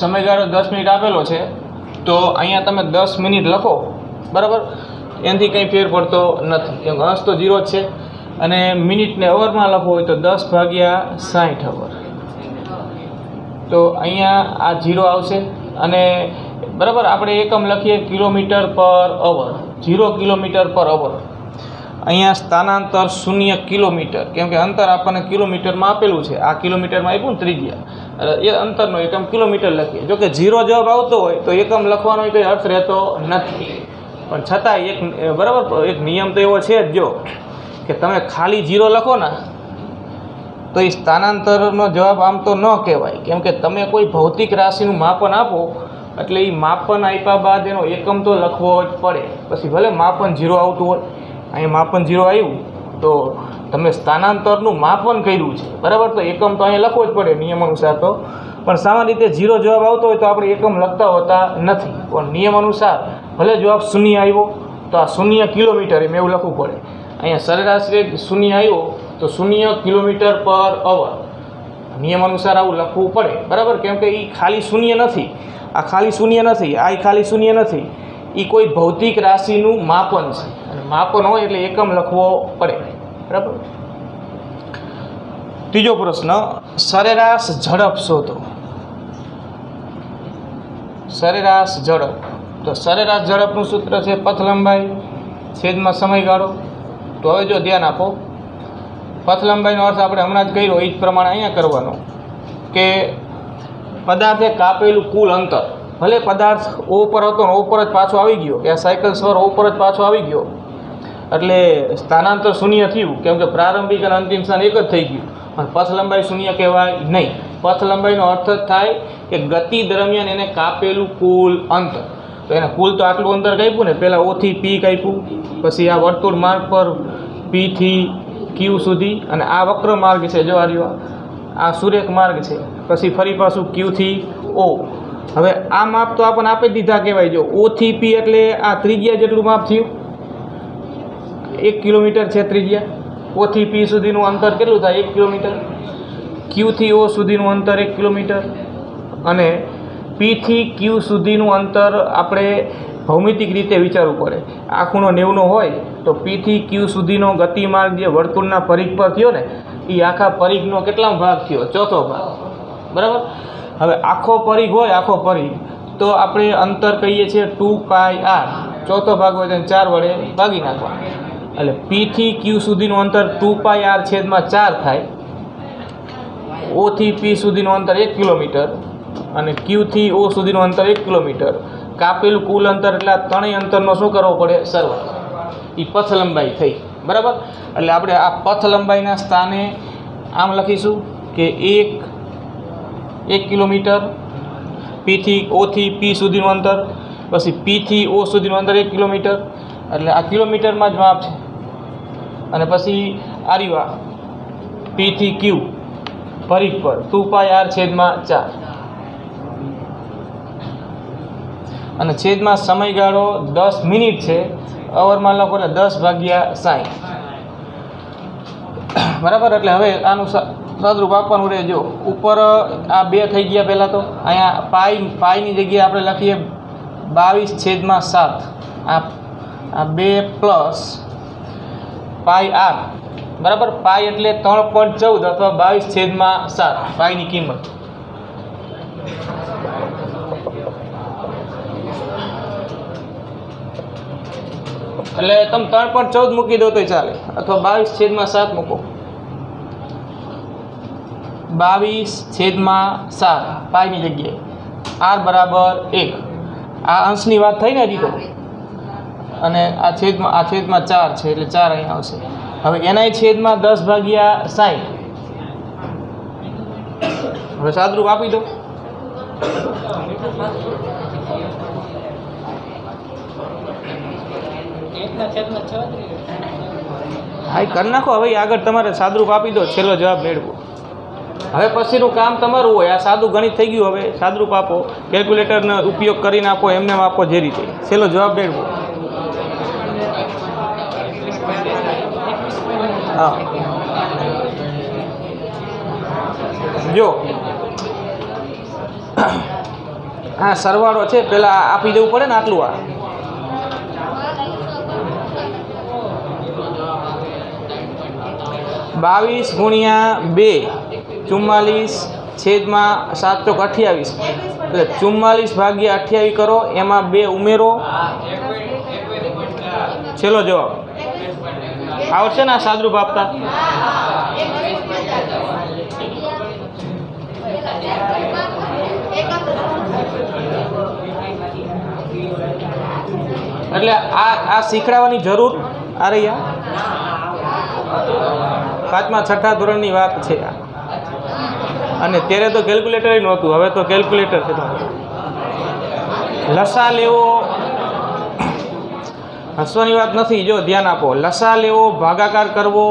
સમયગાળો 10 મિનિટ આપેલો છે તો અહીંયા તમે 10 મિનિટ લખો, બરાબર. એનાથી કંઈ ફેર પડતો નથી, કેમ કે અંશ તો 0 જ છે. અને મિનિટને અવરમાં લખવો હોય તો 10/60 અવર. તો અહીંયા આ 0 આવશે અને બરાબર આપણે એકમ લખીએ કિલોમીટર પર અવર. 0 કિલોમીટર પર અવર. અહીંયા સ્થાનાંતર 0 કિલોમીટર, કેમ કે અંતર આપણને કિલોમીટરમાં આપેલું છે. આ કિલોમીટરમાં આપ્યું ને ત્રિજ્યા, એ અંતરનો એકમ કિલોમીટર લખીએ. જો કે 0 જવાબ આવતો હોય તો એકમ લખવાનો કંઈ અર્થ રહેતો નથી, પણ છતાંય એક બરાબર એક નિયમ તો એવો છે જ, જો કે તમે ખાલી 0 લખો ને તો એ સ્થાનાંતરનો જવાબ આમ તો ન કહેવાય, કેમ કે તમે કોઈ ભૌતિક રાશિનું માપન આપો એટલે એ માપન આપ્યા બાદ એનો એકમ તો લખવો જ પડે. પછી ભલે માપન 0 આવતું હોય, અહીંયા માપન 0 આવ્યું તો તમે સ્થાનાંતરનું માપન કર્યું છે, બરાબર. તો એકમ તો અહીંયા લખવો જ પડે નિયમ અનુસાર. તો પણ સામાન્ય રીતે 0 જવાબ આવતો હોય તો આપણે એકમ લખતા હોતા નથી, પણ નિયમ અનુસાર ભલે જવાબ 0 આવ્યો તો આ 0 કિલોમીટર એમ એવું લખવું પડે. અહીંયા સરેરાશ વેગ 0 આવ્યો તો 0 કિલોમીટર પર અવર. નિયમ અનુસાર આવું લખવું પડે, બરાબર. કેમ કે એ ખાલી શૂન્ય નથી, આ ખાલી શૂન્ય નથી, આ ખાલી શૂન્ય નથી, એ કોઈ ભૌતિક રાશિનું માપન છે અને માપન હોય એટલે એકમ લખવો પડે, બરાબર. ત્રીજો પ્રશ્ન સરેરાશ ઝડપ શોધો. સરેરાશ ઝડપ, તો સરેરાશ ઝડપનું સૂત્ર છે પથ લંબાઈ છેદમાં સમયગાળો. તો હવે જો ધ્યાન આપો, પથ લંબાઈનો અર્થ આપણે હમણાં જ કર્યો એ જ પ્રમાણે અહીંયા કરવાનો કે પદાર્થે કાપેલું કુલ અંતર. ભલે પદાર્થ O પર હતો ને O પર જ પાછો આવી ગયો, કે આ સાયકલ સવાર O પર જ પાછો આવી ગયો એટલે સ્થાનાંતર 0 થયું, કેમ કે પ્રારંભિક અને અંતિમ સ્થાન એક જ થઈ ગયું. પણ પથ લંબાઈ 0 કહેવાય નહીં. પથ લંબાઈનો અર્થ જ થાય કે ગતિ દરમિયાન એને કાપેલું કુલ અંતર. તો એને કુલ તો આટલું અંતર કાપ્યું ને, પહેલાં O થી P કાપ્યું, પછી આ વર્તુળ માર્ગ પર P થી Q સુધી, અને આ વક્ર માર્ગ છે જો આ સુરેખ માર્ગ છે, પછી ફરી પાછું Q થી O. હવે આ માપ તો આપણને આપી દીધા કહેવાય. જો O થી P એટલે આ ત્રિજ્યા જેટલું માપ થયું, 1 કિલોમીટર છે ત્રિજ્યા, O થી P સુધીનું અંતર કેટલું થાય? 1 કિલોમીટર. Q થી O સુધીનું અંતર 1 કિલોમીટર અને P થી Q સુધીનું અંતર આપણે ભૌમિતિક રીતે વિચારવું પડે. આ ખૂણો 90નો હોય તો P થી Q સુધીનો ગતિમાર્ગ જે વર્તુળના પરિઘ પર થયો ને એ આખા પરિઘનો કેટલામો ભાગ થયો? ચોથો ભાગ. બરાબર. હવે આખો પરિઘ હોય, આખો પરિઘ તો આપણે અંતર કહીએ છીએ 2πr. ચોથો ભાગ હોય તો 4 વડે ભાગી નાખવાનો. એટલે P થી Q સુધીનું અંતર 2πr/4 થાય. O થી P સુધીનું અંતર 1 કિલોમીટર અને Q થી O સુધીનું અંતર 1 કિલોમીટર. કાપેલું કુલ અંતર એટલે ત્રણેય અંતરનો શું કરવો પડે? સરવાળો. એ પથ લંબાઈ થઈ. બરાબર. એટલે આપણે આ પથ લંબાઈના સ્થાને આમ લખીશું કે 1 કિલોમીટર. P થી O થી P સુધીનું અંતર, પછી P થી O સુધીનું અંતર 1 કિલોમીટર, એટલે આ કિલોમીટરમાં જ માપ છે. અને પછી આર્યું P થી Q પરિઘ પર 2πr/4 અને છેદમાં સમયગાળો 10 મિનિટ છે. અવરમાં લખો એટલે 10/60. બરાબર. એટલે હવે આનું સાદરૂપ આપવાનું રહે. જો ઉપર આ 2 થઈ ગયા. પહેલાં તો અહીંયા પાઈની જગ્યાએ આપણે લખીએ 22/7. આ 2 પ્લસ πr. બરાબર. પાઈ એટલે 3.14 અથવા 22/7 પાઈની કિંમત. એટલે તમે 3.14 મૂકી દો તો ચાલે અથવા 22/7 મૂકો. 22/7 પાઈની જગ્યાએ r બરાબર 1. આ અંશની વાત થઈ ને હજી તો. અને આ છેદમાં 4 છે એટલે 4 અહીંયા આવશે. હવે એનાય છેદમાં 10/60. હવે સાદરૂપ આપી દો. હા, કરી નાખો. હવે આગળ તમારે સાદરૂપ આપી દો, છેલ્લો જવાબ મેળવો. હવે પછીનું કામ તમારું હોય. આ સાદું ગણિત થઈ ગયું. હવે સાદરૂપ આપો, કેલ્ક્યુલેટરનો ઉપયોગ કરીને આપો, એમને આપો જે રીતે. છેલ્લો જવાબ મેળવો. હા, જો હા સરવાળો છે, પેલા આપી દેવું પડે ને આટલું. આ 22 ગુણ્યા 2 44/7/28 એટલે 44/28 કરો. એમાં 2 ઉમેરો. છેલ્લો જવાબ આવશે ને આ સાદરૂપ આપતા. એટલે આ શીખડાવવાની જરૂર આ રહી. 5મા 6ઠા ધોરણની વાત છે. અને ત્યારે તો કેલ્ક્યુલેટર નહોતું. હવે તો કેલ્ક્યુલેટર છે. લસા લેવો, હસવાની વાત નથી. જો ધ્યાન આપો. લસા લેવો, ભાગાકાર કરવો,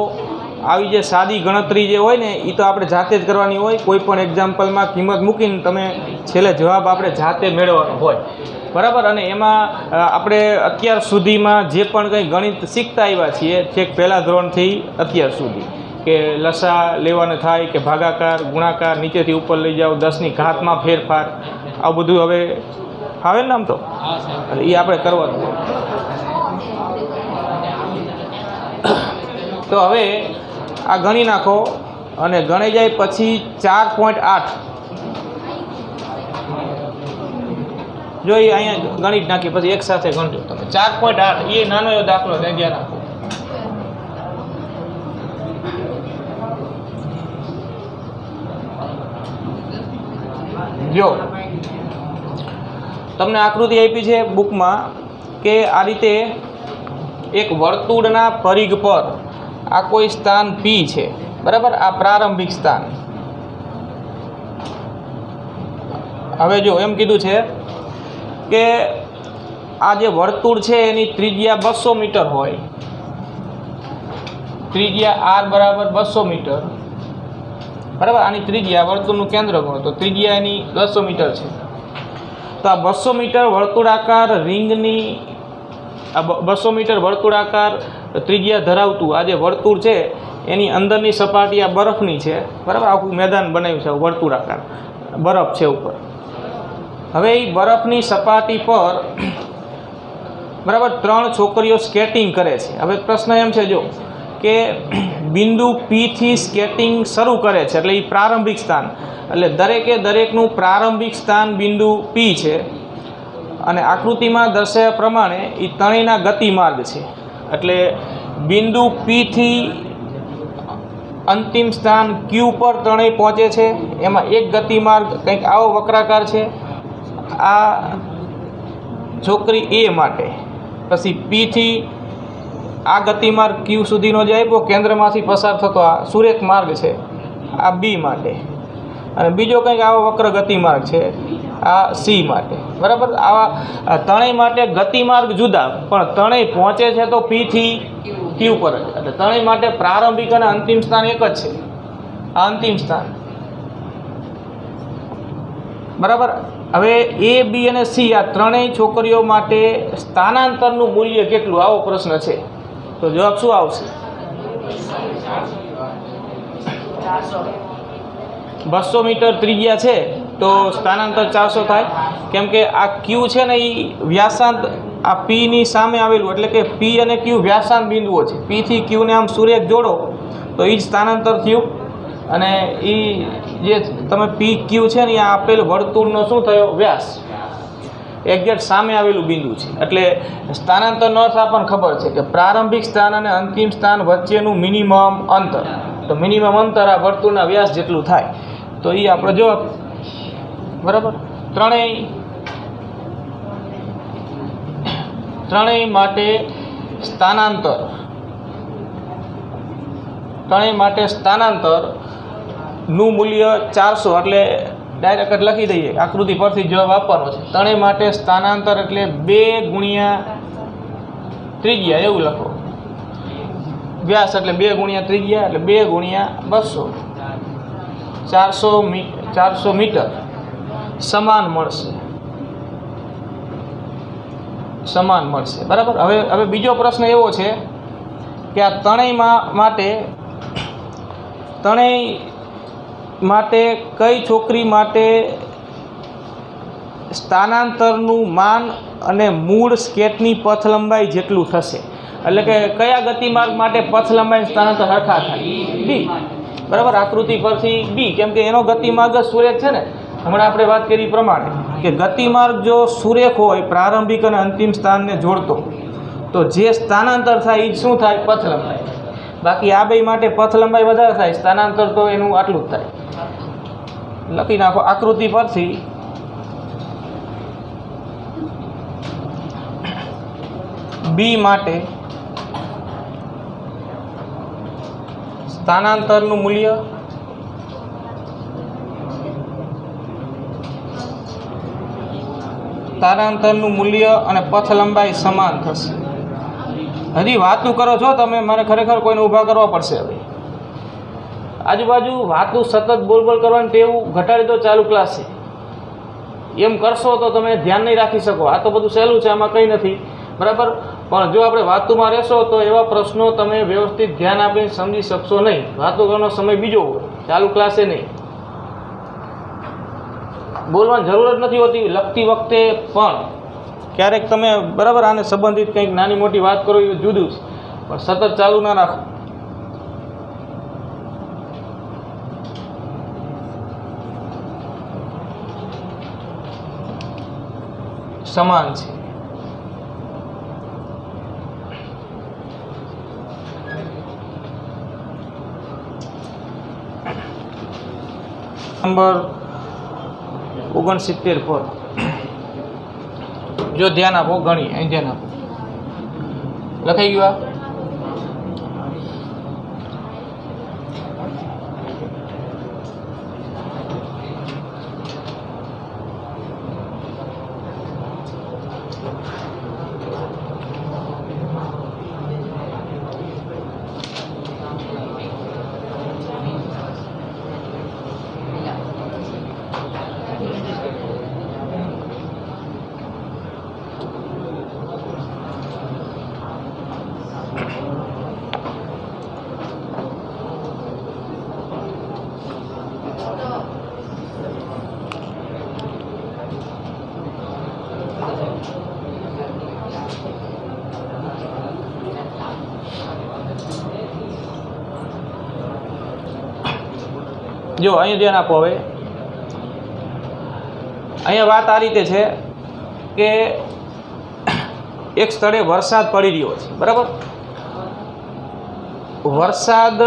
આવી જે સાદી ગણતરી જે હોય ને એ તો આપણે જાતે જ કરવાની હોય. કોઈ પણ એક્ઝામ્પલમાં કિંમત મૂકીને તમે છેલ્લે જવાબ આપણે જાતે મેળવવાનો હોય. બરાબર. અને એમાં આપણે અત્યાર સુધીમાં જે પણ કંઈ ગણિત શીખતા આવ્યા છીએ, છેક પહેલાં ધોરણથી અત્યાર સુધી, કે લસા લેવાને થાય કે ભાગાકાર, ગુણાકાર, નીચેથી ઉપર લઈ જાઓ, 10ની ઘાતમાં ફેરફાર, આ બધું હવે ફાવે ને આમ તો. એટલે એ આપણે કરવાનું. તો હવે આ ગણી નાખો અને ગણાઈ જાય પછી 4.8. જો એ અહીંયા ગણિત નાખી પછી એક સાથે ગણજો તમે. 4.8 એ નાનો એવો દાખલો છે. ધ્યાન આપો. જો તમને આકૃતિ આપી છે બુકમાં કે આ રીતે એક વર્તુળના પરિઘ પર આ કોઈ સ્થાન P છે. બરાબર. આ પ્રારંભિક સ્થાન. હવે જો એમ કીધું છે કે આ જે વર્તુળ છે એની ત્રિજ્યા 200 મીટર હોય. ત્રિજ્યા r બરાબર 200 મીટર. બરાબર. આની ત્રિજ્યા, વર્તુળનું કેન્દ્ર ગણો તો ત્રિજ્યા એની 200 મીટર છે. તો આ 200 મીટર વર્તુળાકાર રિંગની, આ 200 મીટર વર્તુળાકાર ત્રિજ્યા ધરાવતું આ જે વર્તુળ છે એની અંદરની સપાટી આ બરફની છે, બરાબર. આખું મેદાન બનાવ્યું છે વર્તુળાકાર, બરફ છે ઉપર. હવે એ બરફની સપાટી પર બરાબર 3 છોકરીઓ સ્કેટિંગ કરે છે. હવે પ્રશ્ન એમ છે જો કે બિંદુ P થી સ્કેટિંગ શરૂ કરે છે, એટલે એ પ્રારંભિક સ્થાન, એટલે દરેકનું પ્રારંભિક સ્થાન બિંદુ P છે અને આકૃતિમાં દર્શાવ્યા પ્રમાણે એ ત્રણેયના ગતિમાર્ગ છે. એટલે બિંદુ P થી અંતિમ સ્થાન Q પર ત્રણેય પહોંચે છે. એમાં એક ગતિમાર્ગ કંઈક આવો વક્રાકાર છે આ છોકરી A માટે. પછી P થી આ ગતિમાર્ગ Q સુધીનો જે આપ્યો કેન્દ્રમાંથી પસાર થતો આ સુરેખ માર્ગ છે આ B માટે, અને બીજો કંઈક આવો વક્ર ગતિમાર્ગ છે આ C માટે, બરાબર. આવા ત્રણેય માટે ગતિમાર્ગ જુદા, પણ ત્રણેય પહોંચે છે તો P થી Q પર જ. એટલે ત્રણેય માટે પ્રારંભિક અને અંતિમ સ્થાન એક જ છે, આ અંતિમ સ્થાન, બરાબર. હવે A, B અને C આ ત્રણેય છોકરીઓ માટે સ્થાનાંતરનું મૂલ્ય કેટલું, આવો પ્રશ્ન છે. તો જવાબ શું આવશે? 200 મીટર ત્રિજ્યા છે તો સ્થાનાંતર 400 થાય, કેમ કે આ Q છે ને એ વ્યાસાંત આ P ની સામે આવેલું, એટલે કે P અને Q વ્યાસાંત બિંદુઓ છે. P થી Q ને આમ સુરેખ જોડો તો એ જ સ્થાનાંતર થયું, અને એ જે તમે P Q છે ને આ આપેલ વર્તુળનો શું થયો વ્યાસ, એક્ઝેક્ટ સામે આવેલું બિંદુ છે. એટલે સ્થાનાંતરનો અર્થ આપણને ખબર છે કે પ્રારંભિક સ્થાન અને અંતિમ સ્થાન વચ્ચેનું મિનિમમ અંતર. તો મિનિમમ અંતર આ વર્તુળના વ્યાસ જેટલું થાય, તો એ આપણો જવાબ, બરાબર. ત્રણેય માટે સ્થાનાંતરનું મૂલ્ય 400, એટલે ડાયરેક્ટ લખી દઈએ, આકૃતિ પરથી જવાબ આપવાનો છે. ત્રણેય માટે સ્થાનાંતર એટલે 2 ગુણ્યા ત્રિજ્યા, એવું લખો. વ્યાસ એટલે 2 ગુણ્યા ત્રિજ્યા, એટલે 2 ગુણ્યા 200, 400 મીટર સમાન મળશે, બરાબર. હવે બીજો પ્રશ્ન એવો છે કે આ ત્રણેય માટે કઈ છોકરી માટે સ્થાનાંતરનું માન અને મૂળ સ્કેટની પથ લંબાઈ જેટલું થશે, એટલે કે કયા ગતિમાર્ગ માટે પથ લંબાઈ સ્થાનાંતર સરખા થાય? B, બરાબર. આકૃતિ પરથી B, કેમ કે એનો ગતિમાર્ગ સુરેખ છે ને, હમણાં આપણે વાત કરી પ્રમાણે કે ગતિમાર્ગ જો સુરેખ હોય પ્રારંભિક અને અંતિમ સ્થાનને જોડતો, તો જે સ્થાનાંતર થાય એ શું થાય? પથ લંબાઈ. બાકી આ બે માટે પથ લંબાઈ વધારે થાય, સ્થાનાંતર તો એનું આટલું જ થાય. લખી નાખો આકૃતિ પરથી B માટે સ્થાનાંતરનું મૂલ્ય અને પથ લંબાઈ સમાન થશે. હજી વાતું કરો છો તમે, મને ખરેખર કોઈને ઊભા કરવા પડશે. હવે આજુબાજુ વાતું સતત બોલ કરવાની ટેવ ઘટાડી દો ચાલુ ક્લાસે. એમ કરશો તો તમે ધ્યાન નહીં રાખી શકો. આ તો બધું સહેલું છે, આમાં કંઈ નથી, બરાબર. પણ જો આપણે વાતુમાં રહેશો તો એવા પ્રશ્નો તમે વ્યવસ્થિત ધ્યાન આપીને સમજી શકશો નહીં. વાતો કરવાનો સમય બીજો હોય, ચાલુ ક્લાસે નહીં. બોલવાની જરૂર જ નથી હોતી લખતી વખતે પણ. ક્યારેક તમે બરાબર આને સંબંધિત કંઈક નાની મોટી વાત કરો એ જુદું છે, પણ સતત ચાલુ ના રાખો. સમાન છે. નંબર 69 પર જો ધ્યાન આપો, ગણી અહીં ધ્યાન આપો. લખાઈ ગયું? જો અહીંયા ધ્યાન આપો. હવે અહીંયા વાત આ રીતે છે કે એક સ્થળે વરસાદ પડી રહ્યો છે, બરાબર. વરસાદ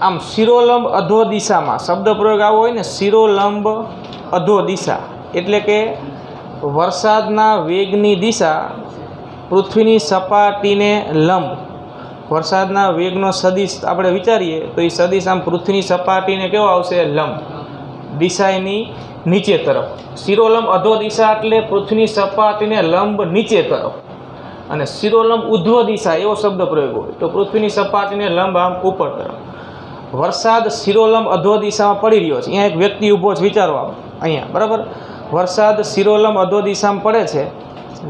આમ શિરોલંબ અધો દિશામાં, શબ્દ પ્રયોગ આવો હોય ને, શિરોલંબ અધો દિશા, એટલે કે વરસાદના વેગની દિશા પૃથ્વીની સપાટીને લંબ. વરસાદના વેગનો સદિશ આપણે વિચારીએ તો એ સદિશ આમ પૃથ્વીની સપાટીને કેવો આવશે? લંબ. દિશા એની નીચે તરફ. શિરોલંબ અધો દિશા એટલે પૃથ્વીની સપાટીને લંબ નીચે તરફ, અને શિરોલંબ ઉધ્વ દિશા એવો શબ્દ પ્રયોગ હોય તો પૃથ્વીની સપાટીને લંબ આમ ઉપર તરફ. વરસાદ શિરોલંબ અધો દિશામાં પડી રહ્યો છે. અહીંયા એક વ્યક્તિ ઊભો છે, વિચારો આમ અહીંયા, બરાબર. વરસાદ શિરોલંબ અધો દિશામાં પડે છે.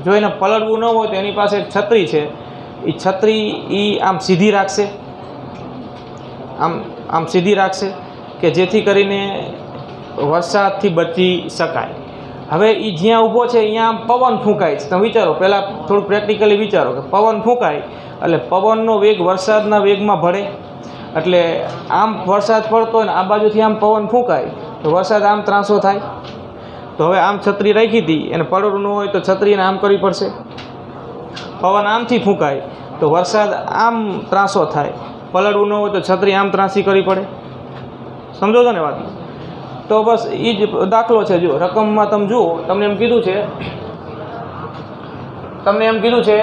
જો એને પલળવું ન હોય તો એની પાસે એક છત્રી છે. એ છત્રી એ આમ સીધી રાખશે, આમ સીધી રાખશે કે જેથી કરીને વરસાદથી બચી શકાય. હવે એ જ્યાં ઊભો છે અહીંયા આમ પવન ફૂંકાય છે. તમે વિચારો, પહેલાં થોડુંક પ્રેક્ટિકલી વિચારો કે પવન ફૂંકાય એટલે પવનનો વેગ વરસાદના વેગમાં ભળે, એટલે આમ વરસાદ પડતો હોય ને આ બાજુથી આમ પવન ફૂંકાય તો વરસાદ આમ ત્રાંસો થાય. તો હવે આમ છત્રી રાખી હતી, એને પડવું ન હોય તો છત્રીને આમ કરવી પડશે. પવન આમથી ફૂંકાય તો વરસાદ આમ ત્રાંસો થાય, પલળવું ન હોય તો છત્રી આમ ત્રાંસી કરવી પડે. સમજો છો ને વાત? તો બસ એ જ દાખલો છે. જો રકમમાં તમે જુઓ, તમને એમ કીધું છે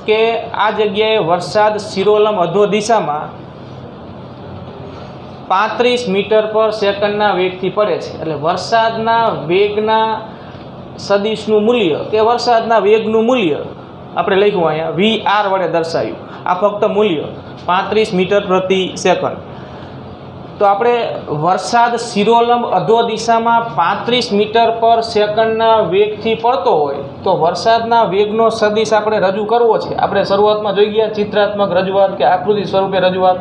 કે આ જગ્યાએ વરસાદ શિરોલંબ અધો દિશામાં 35 મીટર પર સેકન્ડના વેગથી પડે છે. એટલે વરસાદના વેગના સદિશનું મૂલ્ય કે વરસાદના વેગનું મૂલ્ય આપણે લખ્યું અહીંયા VR વડે દર્શાવ્યું. આ ફક્ત મૂલ્ય 35 મીટર પ્રતિ સેકન્ડ. તો આપણે વરસાદ શિરોલંબ અધો દિશામાં 35 મીટર પર સેકન્ડના વેગથી પડતો હોય તો વરસાદના વેગનો સદિશ આપણે રજૂ કરવો છે. આપણે શરૂઆતમાં જોઈ ગયા ચિત્રાત્મક રજૂઆત કે આકૃતિ સ્વરૂપે રજૂઆત.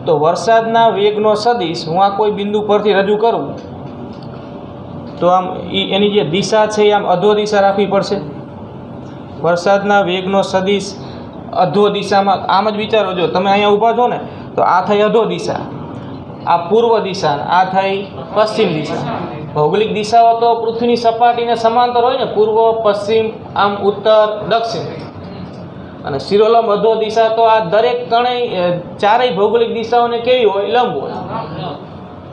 તો વરસાદના વેગનો સદિશ હું આ કોઈ બિંદુ પરથી રજૂ કરું તો આમ એની જે દિશા છે એ આમ અધો દિશા રાખવી પડશે. વરસાદના વેગનો સદિશ અધો દિશામાં આમ જ વિચારો. જો તમે અહીંયા ઊભા છો ને તો આ થઈ અધો દિશા, આ પૂર્વ દિશા, આ થઈ પશ્ચિમ દિશા. ભૌગોલિક દિશાઓ તો પૃથ્વીની સપાટીને સમાંતર હોય ને, પૂર્વ, પશ્ચિમ, આમ ઉત્તર, દક્ષિણ. અને શિરોલંબ અધો દિશા તો આ દરેક ચારેય ભૌગોલિક દિશાઓને કેવી હોય? લંબ હોય.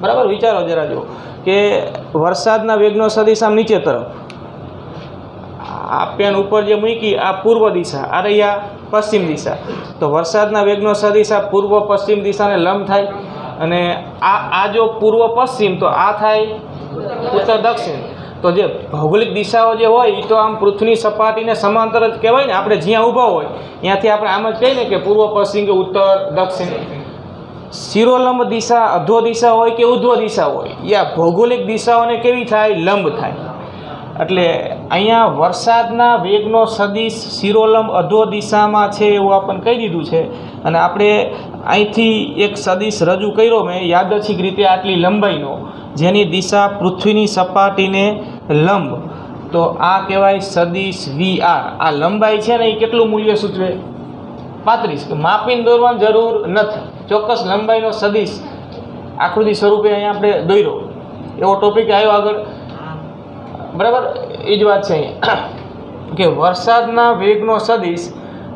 બરાબર. વિચારો જરા જો કે વરસાદના વેગનો સદિશ આમ નીચે તરફ, આ પેન ઉપર જે મૂકી આ પૂર્વ દિશા, આ રહ્યા પશ્ચિમ દિશા. તો વરસાદના વેગનો સદિશ આ પૂર્વ પશ્ચિમ દિશાને લંબ થાય, અને આ જો પૂર્વ પશ્ચિમ તો આ થાય ઉત્તર દક્ષિણ. તો જે ભૌગોલિક દિશાઓ જે હોય એ તો આમ પૃથ્વીની સપાટીને સમાંતર જ કહેવાય ને. આપણે જ્યાં ઊભા હોય ત્યાંથી આપણે આમ જ કહીએ ને કે પૂર્વ પશ્ચિમ કે ઉત્તર દક્ષિણ. શિરોલંબ દિશા અધો દિશા હોય કે ઉધ્વ દિશા હોય, યા ભૌગોલિક દિશાઓને કેવી થાય? લંબ થાય. એટલે અહીંયા વરસાદના વેગનો સદિશ શિરોલંબ અધો દિશામાં છે એવું આપણને કહી દીધું છે. અને આપણે અહીંથી એક સદિશ રજૂ કર્યો મેં યાદચ્છિક રીતે આટલી લંબાઈનો, જેની દિશા પૃથ્વીની સપાટીને લંબ. તો આ કહેવાય સદિશ VR. આ લંબાઈ છે ને એ કેટલું મૂલ્ય સૂચવે? 35. માપીને દોરવાની જરૂર નથી, ચોક્કસ લંબાઈનો સદિશ આકૃતિ સ્વરૂપે અહીંયા આપણે દોર્યો. એવો ટોપિક આવ્યો આગળ, બરાબર. એ જ વાત છે અહીંયા કે વરસાદના વેગનો સદિશ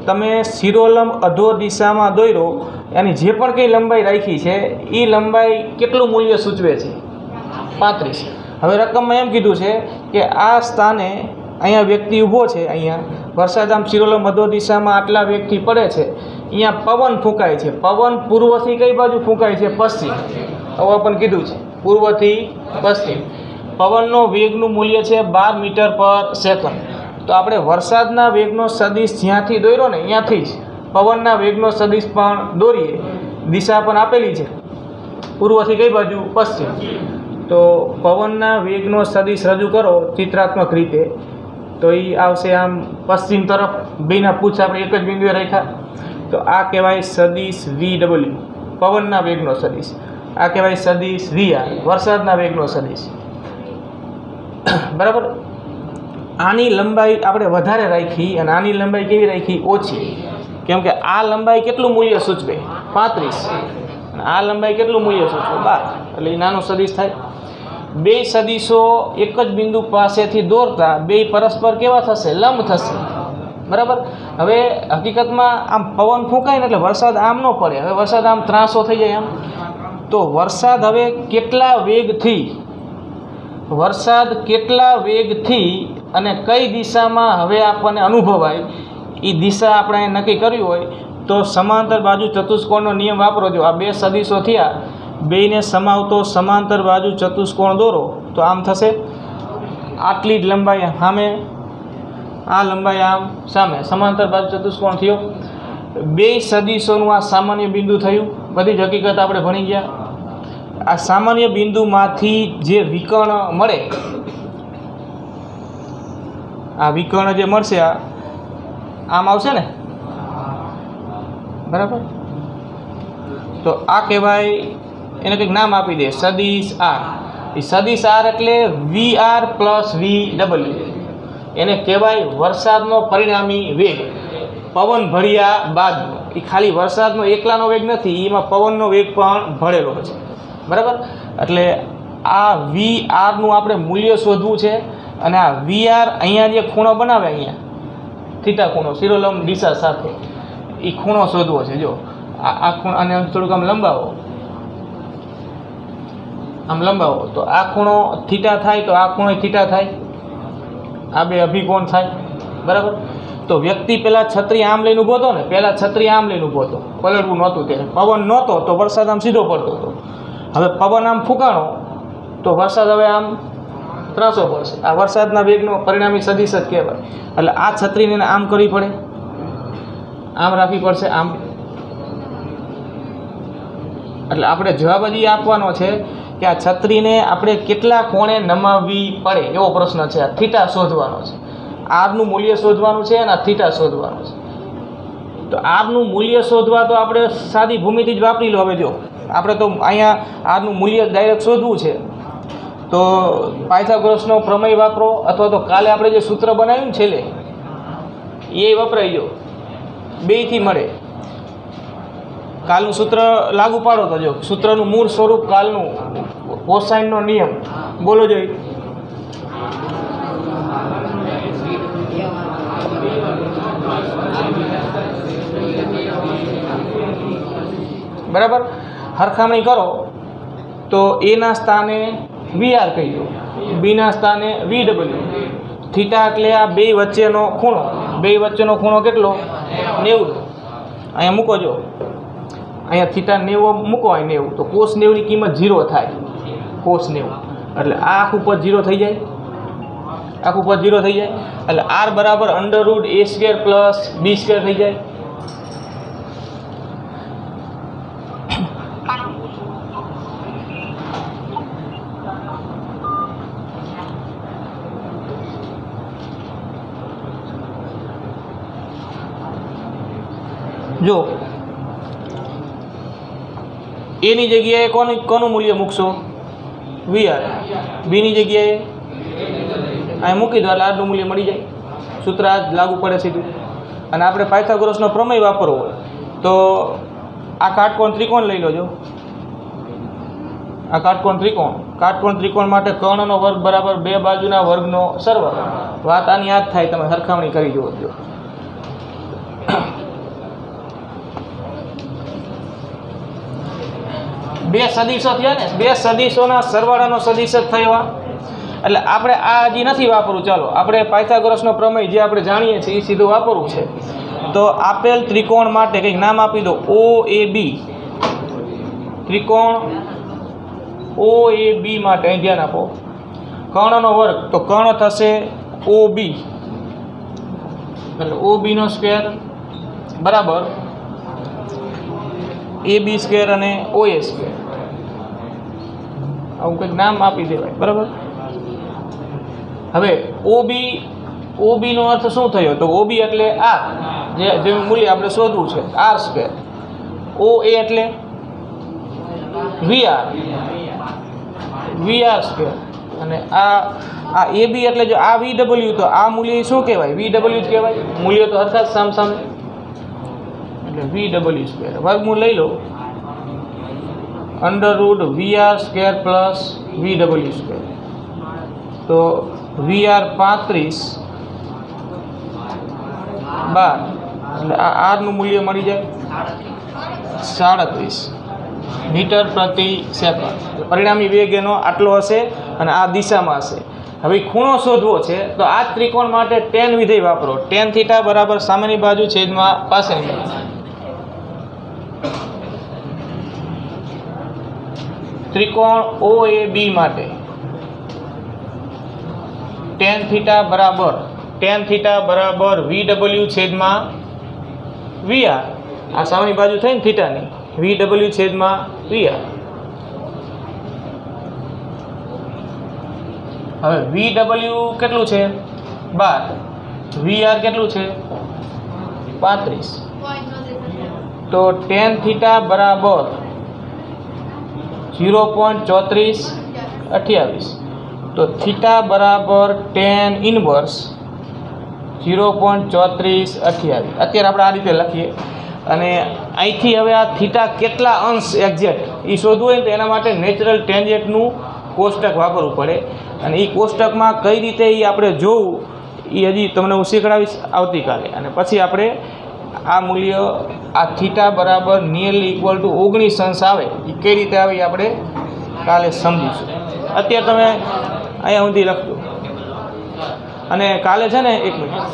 તમે શિરોલંબ અધો દિશામાં દોર્યો, એની જે પણ કંઈ લંબાઈ રાખી છે એ લંબાઈ કેટલું મૂલ્ય સૂચવે છે? 35. હવે રકમમાં એમ કીધું છે કે આ સ્થાને અહીંયા વ્યક્તિ ઊભો છે, અહીંયા વરસાદ આમ શિરોલંબ અધો દિશામાં આટલા વેગથી પડે છે. અહીંયા પવન ફૂંકાય છે. પવન પૂર્વથી કઈ બાજુ ફૂંકાય છે? પશ્ચિમ. હવે આપણને કીધું છે પૂર્વથી પશ્ચિમ. પવનનો વેગનું મૂલ્ય છે 12 મીટર પર સેકન્ડ. તો આપણે વરસાદના વેગનો સદિશ જ્યાંથી દોર્યો ને અહીંયાથી જ પવનના વેગનો સદિશ પણ દોરીએ. દિશા પણ આપેલી છે પૂર્વથી કઈ બાજુ? પશ્ચિમ. તો પવનના વેગનો સદિશ રજૂ કરો ચિત્રાત્મક રીતે તો એ આવશે આમ પશ્ચિમ તરફ. બેના પૂછ આપણે એક જ બિંદુએ રાખ્યા. તો આ કહેવાય સદિશ VW, પવનના વેગનો સદિશ. આ કહેવાય સદિશ VR, વરસાદના વેગનો સદિશ. બરાબર. આની લંબાઈ આપણે વધારે રાખી અને આની લંબાઈ કેવી રાખી? ઓછી. કેમ કે આ લંબાઈ કેટલું મૂલ્ય સૂચવે? 35. અને આ લંબાઈ કેટલું મૂલ્ય સૂચવે? 12. એટલે એ નાનો સદિશ થાય. બે સદિશો એક જ બિંદુ પાસેથી દોરતા બે પરસ્પર કેવા થશે? લંબ થશે. બરાબર. હવે હકીકતમાં આમ પવન ફૂંકાય ને એટલે વરસાદ આમ ન પડે. હવે વરસાદ આમ ત્રાસો થઈ જાય આમ, તો વરસાદ હવે કેટલા વેગથી અને કઈ દિશામાં હવે આપણને અનુભવાય એ દિશા આપણે નક્કી કરવી હોય તો સમાંતર બાજુ ચતુષ્કોણનો નિયમ વાપરો. જો આ બે સદિશો થયા, બેને સમાવતો સમાંતર બાજુ ચતુષ્કોણ દોરો તો આમ થશે. આટલી જ લંબાઈ સામે, આ લંબાઈ આમ સામે, સમાંતર બાજુ ચતુષ્કોણ થયો. બે સદિશોનું આ સામાન્ય બિંદુ થયું. બધી જ હકીકત આપણે ભણી ગયા. આ સામાન્ય બિંદુમાંથી જે વિકર્ણ મળે, આ વિકર્ણ જે મળશે આ આમ આવશે ને, બરાબર. તો આ કહેવાય, એને કંઈક નામ આપી દે, સદિશ આર. એ સદિશ આર એટલે VR પ્લસ VW. એને કહેવાય વરસાદનો પરિણામી વેગ, પવન ભળ્યા બાદનો. એ ખાલી વરસાદનો એકલાનો વેગ નથી, એમાં પવનનો વેગ પણ ભળેલો છે. બરાબર. એટલે આ VRનું આપણે મૂલ્ય શોધવું છે. અને આ VR અહીંયા જે ખૂણો બનાવે, અહીંયા થીટા ખૂણો શિરોલંબ દિશા સાથે, એ ખૂણો શોધવો છે. જો આ ખૂણો, અને થોડુંક આમ લંબાવો, તો આ ખૂણો થીટા થાય, તો આ ખૂણો થીટા થાય, આ બે અભિકોણ થાય. બરાબર. તો વ્યક્તિ પહેલાં છત્રી આમ લઈને ઊભો હતો ને, પલળવું નહોતું ત્યારે, પવન નહોતો તો વરસાદ આમ સીધો પડતો હતો. હવે પવન આમ ફૂંકાણો તો વરસાદ હવે આમ ત્રાસો પડશે. આ વરસાદના વેગનો પરિણામી સદિશ જ કહેવાય. એટલે આ છત્રીને આમ કરવી પડે, આમ રાખવી પડશે, આમ. એટલે આપણે જવાબ જ આપવાનો છે કે આ છત્રીને આપણે કેટલા કોણે નમાવવી પડે એવો પ્રશ્ન છે. આ થીટા શોધવાનો છે, આરનું મૂલ્ય શોધવાનું છે અને આ થીટા શોધવાનું છે. તો આરનું મૂલ્ય શોધવા તો આપણે સાદી ભૂમિતિ જ વાપરી લો. હવે જો આપણે તો અહીંયા આરનું મૂલ્ય ડાયરેક્ટ શોધવું છે તો પાયથાગોરસનો પ્રમેય વાપરો, અથવા તો કાલે આપણે જે સૂત્ર બનાવ્યું ને છેલ્લે એ વપરાઈ ગયો, બેયથી મળે. કાલનું સૂત્ર લાગુ પાડો તો જો સૂત્રનું મૂળ સ્વરૂપ કાલનું કોસાઇનનો નિયમ બોલો જોઈએ. બરાબર. હરખામણી કરો તો એના સ્થાને VR કહી દો, બીના સ્થાને VW. થીટા એટલે આ બે વચ્ચેનો ખૂણો, કેટલો? 90. અહીંયા મૂકો. જો અહીંયા થીટા 90 મૂકો, અહીં 90, તો cos 90ની કિંમત 0 થાય. cos 90 એટલે આ આખું પદ 0 થઈ જાય, એટલે R બરાબર √A² પ્લસ B² થઈ જાય. જો એની જગ્યાએ કોનું મૂલ્ય મૂકશો? VR. બીની જગ્યાએ અહીં મૂકી દો એટલે આરનું મૂલ્ય મળી જાય. સૂત્ર આ જ લાગુ પડે સીધું. અને આપણે પાયથાગોરસનો પ્રમેય વાપરવો હોય તો આ કાટકોણ ત્રિકોણ લઈ લો. જો આ કાટકોણ ત્રિકોણ માટે કર્ણનો વર્ગ બરાબર બે બાજુના વર્ગનો સરવાળો. વાત આની યાદ થાય, તમે સરખામણી કરી જુઓ. જો બે સદિશો થયા ને, બે સદિશોના સરવાળાનો સદિશ જ થયો. એટલે આપણે આ હજી નથી વાપરવું. ચાલો આપણે પાયથાગોરસનો પ્રમેય જે આપણે જાણીએ છીએ એ સીધું વાપરવું છે. તો આપેલ ત્રિકોણ માટે કંઈક નામ આપી દો. OAB ત્રિકોણ OAB માટે અહીં ધ્યાન આપો. કર્ણનો વર્ગ તો કર્ણ થશે OB, એટલે OB² બરાબર AB² અને OA². આવું કંઈક નામ આપી દેવાય. બરાબર. હવે OB નો અર્થ શું થયો? તો OB એટલે R, જે મૂલ્ય આપણે શોધવું છે, R². OA એટલે VR². અને આ AB એટલે જો આ VW, તો આ મૂલ્ય શું કહેવાય? VW જ કહેવાય. મૂલ્ય તો હરખા જ સામ એટલે VW². વર્ગમૂળ લઈ લો √VR² પ્લસ VW². તો VR 35 12 એટલે આ આરનું મૂલ્ય મળી જાય 37 મીટર પ્રતિ સેકન્ડ. પરિણામી વેગ એનો આટલો હશે અને આ દિશામાં હશે. હવે ખૂણો શોધવો છે તો આ ત્રિકોણ માટે tan વિધેય વાપરો. tan થીટા બરાબર સામેની બાજુ છેદમાં પાછળની બાજુ. ત્રિકોણ OAB માટે tan થીટા બરાબર VW છેદમાં VR. આ સામેની બાજુ થઈ ને થીટાની, VW છેદમાં VR. હવે VW કેટલું છે 12, VR કેટલું છે 35. તો tan થીટા બરાબર 0.3428. તો થીટા બરાબર tan ઇનવર્સ 0.3428. અત્યારે આપણે આ રીતે લખીએ અને અહીંથી હવે આ થીટા કેટલા અંશ એક્ઝેક્ટ એ શોધવું હોય તો એના માટે નેચરલ ટેન્જેન્ટનું કોષ્ટક વાપરવું પડે. અને એ કોષ્ટકમાં કઈ રીતે એ આપણે જોવું એ હજી તમને હું શીખડાવીશ આવતીકાલે. અને પછી આપણે આ મૂલ્ય આ થીટા બરાબર નિયરલી ઇક્વલ ટુ 19 અંશ આવે એ કઈ રીતે આવે એ આપણે કાલે સમજીશું. અત્યારે તમે અહીંયા સુધી લખજો અને કાલે છે ને 1 મિનિટ